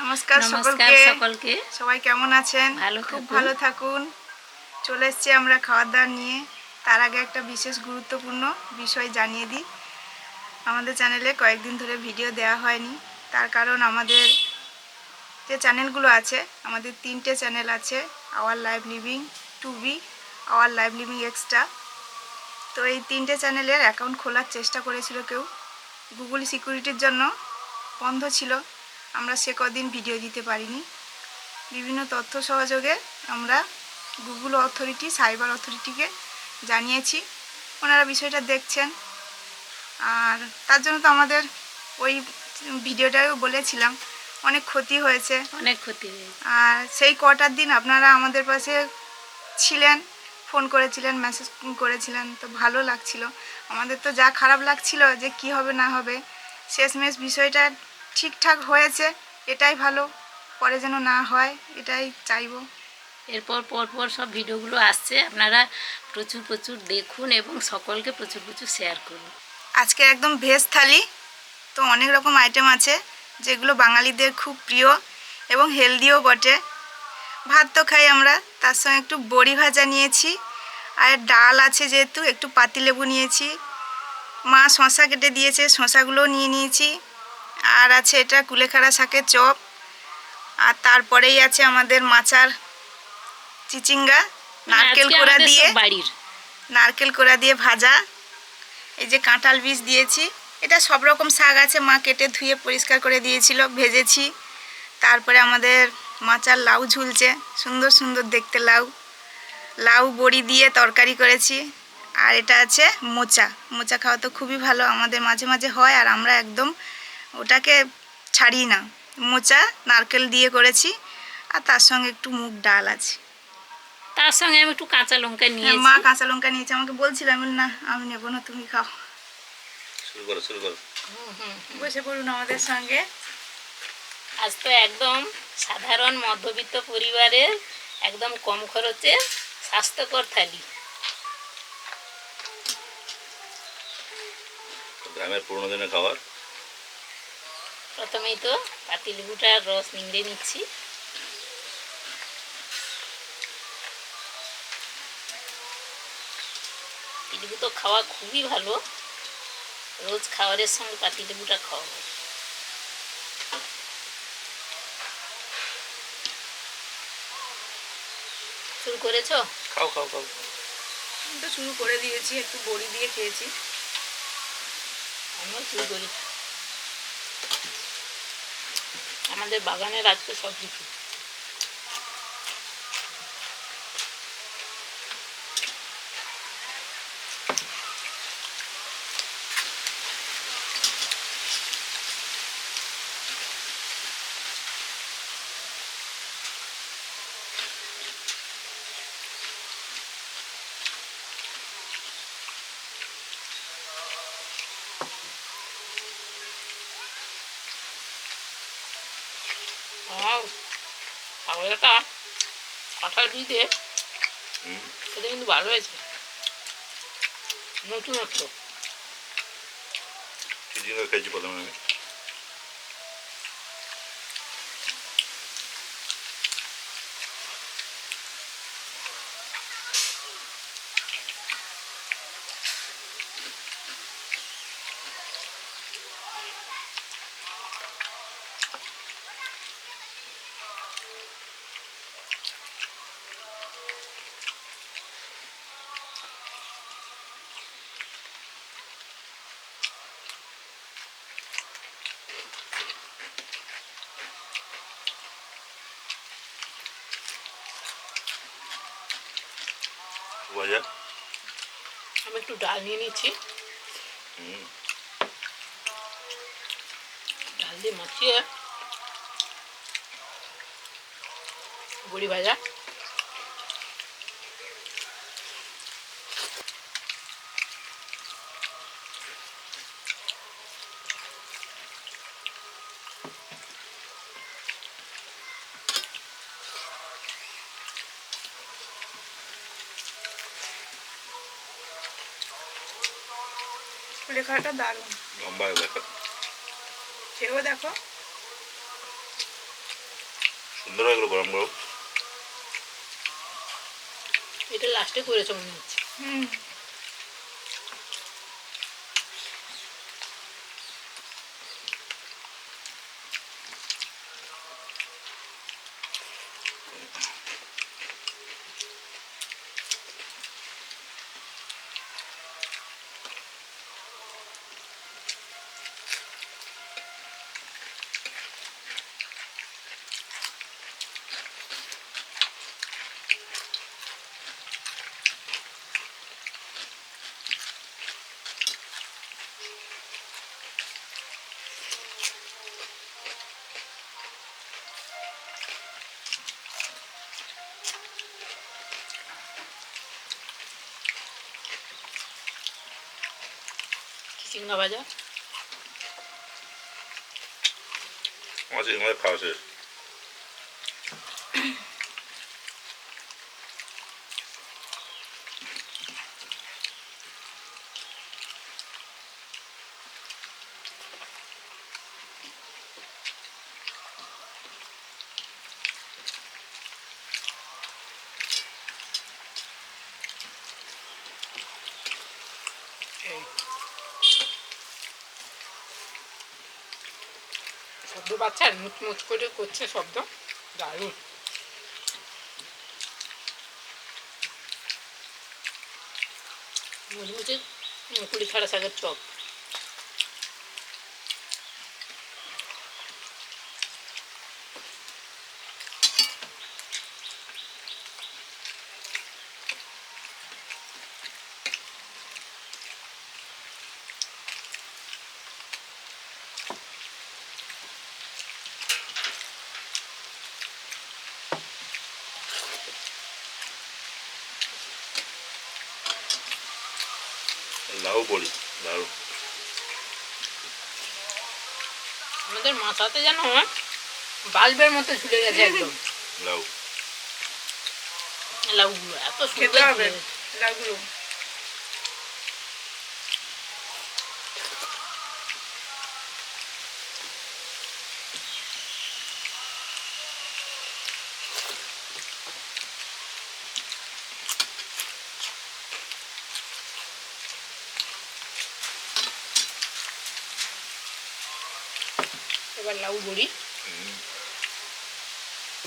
নমস্কার সকলকে। সবাই কেমন আছেন? খুব ভালো থাকুন। চলে এসেছি আমরা খাওয়ার দাওয়ার নিয়ে। তার আগে একটা বিশেষ গুরুত্বপূর্ণ বিষয় জানিয়ে দিই। আমাদের চ্যানেলে কয়েকদিন ধরে ভিডিও দেওয়া হয়নি, তার কারণ আমাদের যে চ্যানেলগুলো আছে, আমাদের 3টে চ্যানেল আছে, আওয়ার লাইভ লিভিং, টুবি, আওয়ার লাইভ লিভিং এক্সট্রা। তো এই 3টে চ্যানেলের অ্যাকাউন্ট খোলার চেষ্টা করেছিল কেউ, গুগল সিকিউরিটির জন্য বন্ধ ছিল। আমরা সে কদিন ভিডিও দিতে পারিনি। বিভিন্ন তথ্য সহযোগে আমরা গুগল অথরিটি, সাইবার অথরিটিকে জানিয়েছি, ওনারা বিষয়টা দেখছেন। আর তার জন্য তো আমাদের ওই ভিডিওটাও বলেছিলাম অনেক ক্ষতি হয়েছে। আর সেই কটার দিন আপনারা আমাদের পাশে ছিলেন, ফোন করেছিলেন, মেসেজ করেছিলেন, তো ভালো লাগছিল। আমাদের তো যা খারাপ লাগছিল যে কি হবে না হবে, শেষমেশ বিষয়টা ঠিকঠাক হয়েছে, এটাই ভালো। পরে যেন না হয়, এটাই চাইবো। এরপর পরপর সব ভিডিওগুলো আসছে, আপনারা প্রচুর দেখুন এবং সকলকে প্রচুর শেয়ার করুন। আজকে একদম ভেজ থালি, তো অনেক রকম আইটেম আছে যেগুলো বাঙালিদের খুব প্রিয় এবং হেলদিও বটে। ভাত তো খাই আমরা, তার সঙ্গে একটু বড়ি ভাজা নিয়েছি, আর ডাল আছে যেহেতু একটু পাতিলেবু নিয়েছি। মা শশা কেটে দিয়েছে, শশাগুলোও নিয়ে নিয়েছি। আর আছে এটা কুলেখাড়া শাকের চপ। আর তারপরেই আছে আমাদের মাচার চিচিঙ্গা, নারকেল কোড়া দিয়ে ভাজা। এই যে কাঁঠাল বীজ দিয়েছি, এটা সব রকম শাক আছে, মা কেটে ধুয়ে পরিষ্কার করে দিয়েছিল, ভেজেছি। তারপরে আমাদের মাচার লাউ ঝুলছে, সুন্দর দেখতে লাউ বড়ি দিয়ে তরকারি করেছি। আর এটা আছে মোচা খাওয়া তো খুবই ভালো, আমাদের মাঝে মাঝে হয়, আর আমরা একদম ওটাকে ছাড়ি না। মোচা নারকেল দিয়ে করেছি, আর তার সঙ্গে একটু মুগ ডাল আছে, তার সঙ্গে আমি একটু কাঁচা লঙ্কা নিয়েছি। মা কাঁচা লঙ্কা নিয়েছে, আমাকে বলছিলাম না আমি নেবো না, তুমি খাও। শুরু করো। বসে পড়ুন আমাদের সঙ্গে। আজ তো একদম সাধারণ মধ্যবিত্ত পরিবারের একদম কম খরচে স্বাস্থ্যকর থালি। গ্রামের পুরোনো দিনের খাবার। প্রথমেই তো পাতিলেবুটার রস নিংড়ে নিচ্ছি। পাতিলেবু তো খাওয়া খুবই ভালো, রোজ খাবারের সঙ্গে পাতিলেবুটা খাওয়া হয়। শুরু করেছো? খাও। আমি তো শুরু করে দিয়েছি, একটু বড়ি দিয়ে খেয়েছি। আমিও শুরু করি। আমাদের বাগানের আজকে সব কিছু। খাবারটা কাঁঠাল দিয়ে সেটা কিন্তু ভালো হয়েছে, নতুনত্ব। খেয়েছি প্রথমে আমি। আমি একটু ডাল নিয়ে নিচ্ছি, ডাল দিয়ে মাখিয়ে বড়ি ভাজা। লেখাটা দারুণ, লম্বা দেখো, খেয়েও দেখো। সুন্দর হয়ে গেলো গরম গরম। এটা লাস্টে করেছে মনে হচ্ছে। হুম। চিংড়া ভাজা। আমার চিংড়ি মাছ খাওয়া শেষ। শব্দ পাচ্ছেন? মুচমুচ করে করছে শব্দ, দারুণ। মুচমুচে কুড়ি ছাড়া শাকের চপ। লাউ বড়ি দারুণ। আমাদের মাথাতে যেন বাল্বের মতো ঝুলে গেছে একদম লাউ। লাউগুলো এত খেতে সুন্দর হবে ঝুলে গেছে। লাউগুলো। এবার লাউ বড়ি।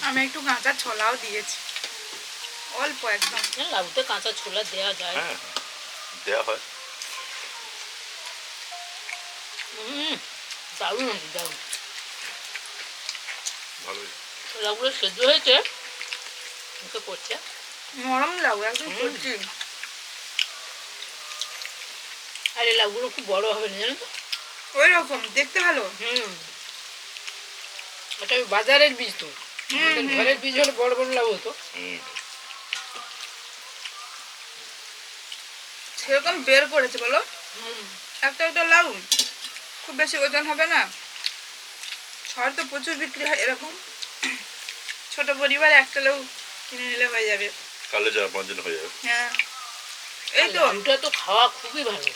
আমি একটু কাঁচা ছোলাও দিয়েছি, অল্প একদম। লাউতে কাঁচা ছোলা দেওয়া যায়। হ্যাঁ দেওয়া হয়। দারুণ হয়েছে, দারুণ। ভালোই। লাউগুলো সেদ্ধ হয়েছে, মুখে পড়ছে। নরম লাউ একদম কচি। আর এই লাউগুলো খুব বড় হবে না, জানো তো? ওই রকম দেখতে ভালো। এটা বাজারের বীজ তো, আমাদের ঘরের বীজ হলে বড় বড় লাউ হতো। সেরকম বের করেছে বলো, একটা একটা লাউ খুব বেশি ওজন হবে না। শহর তো প্রচুর বিক্রি হয় এরকম, ছোট পরিবার একটা লাউ কিনে নিলে হয়ে যাবে। কালে যা 5 জন হয়ে যাবে। হ্যাঁ এই তো লাউটা তো খাওয়া খুবই ভালো।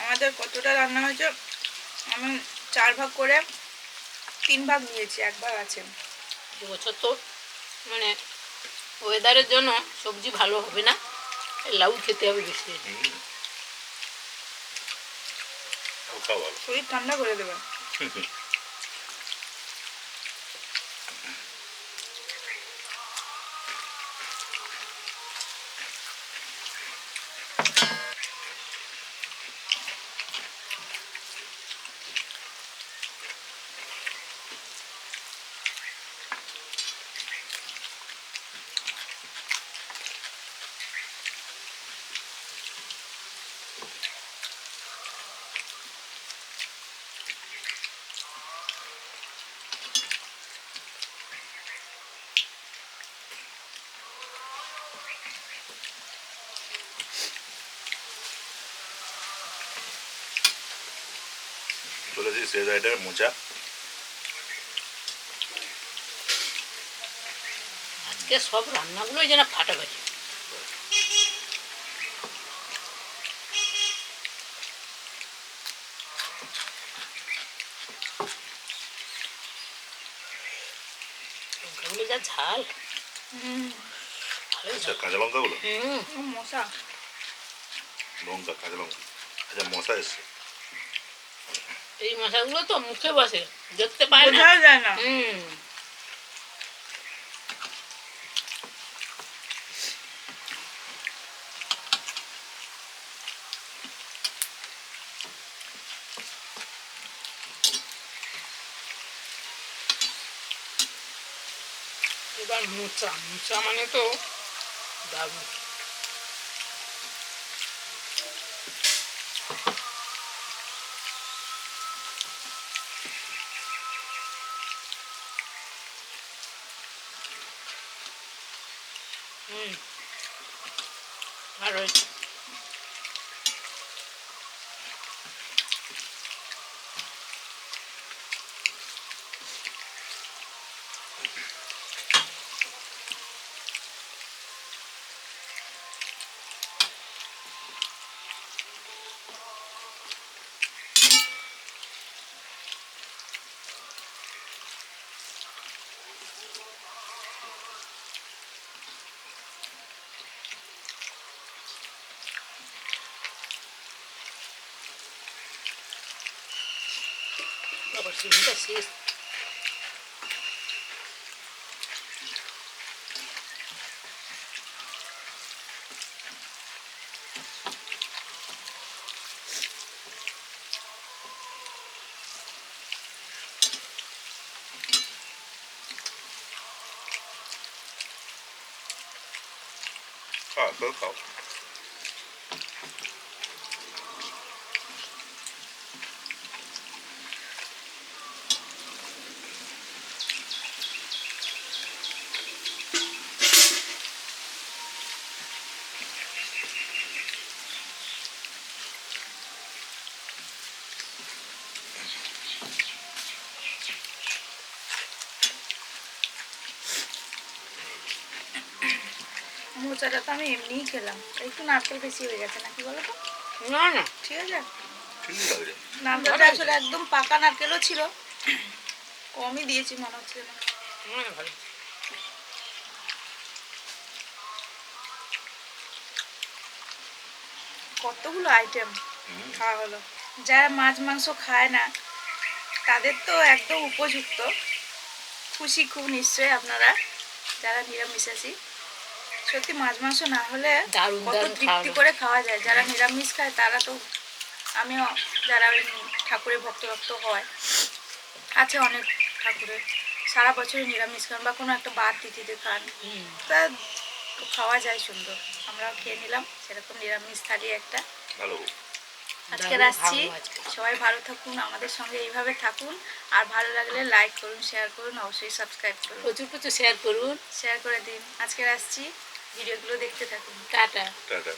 আমাদের কতটা রান্না হয়েছে, আমি 4 ভাগ করে 3 ভাগ নিয়েছি, 1 ভাগ আছে। এবছর তো মানে ওয়েদারের জন্য সবজি ভালো হবে না, লাউ খেতে হবে বেশি। শরীর ঠান্ডা করে দেবে। চলেছি সেই রাইডার মোচা। আজকে সব রান্নাগুলোই যেন ফাটাফাটি। লঙ্কাগুলো যা ঝাল। ভালোই আচ্ছা ঝাল। কাঁচা লঙ্কাগুলো মশা লঙ্কা কাঁচা লঙ্কা আচ্ছা মশা এসছে এই মশাগুলো তো মুখে বসে, দেখতে পায় না। বোঝাও যায় না। এবার মোচা, মোচা মানে তো দারুণ। আর ওই আবার সিমটা শেষ। খাও তো খাও মোচাটা তো আমি এমনিই খেলাম, একটু নারকেল বেশি হয়ে গেছে নাকি বলো তো? না না, ঠিক আছে, ঠিকই লাগছে নারকেলটা আসলে একদম পাকা নারকেলও ছিল, কমই দিয়েছি মনে হচ্ছে না। ভালো। কতগুলো আইটেম খাওয়া হলো। যারা মাছ মাংস খায় না তাদের তো একদম উপযুক্ত, খুশি খুব নিশ্চয়ই আপনারা যারা নিরামিষাশী। সত্যি মাছ মাংস না হলে দারুণ কত দারুণ তৃপ্তি খাওয়া। করে খাওয়া যায়। যারা নিরামিষ খায় তারা তো, আমিও যারা ওই ঠাকুরের ভক্ত হয় আছে অনেক ঠাকুরের, সারা বছরই নিরামিষ খান বা কোনো একটা বার তিথিতে খান, তা খাওয়া যায় সুন্দর। আমরাও খেয়ে নিলাম সেরকম নিরামিষ থালি একটা। ভালো আজকে রাখছি, সবাই ভালো থাকুন, আমাদের সঙ্গে এইভাবে থাকুন। আর ভালো লাগলে লাইক করুন, শেয়ার করুন, অবশ্যই সাবস্ক্রাইব করুন, প্রচুর প্রচুর শেয়ার করুন, শেয়ার করে দিন। আজকে রাখছি, ভিডিওগুলো দেখতে থাকুন। টাটা। টাটা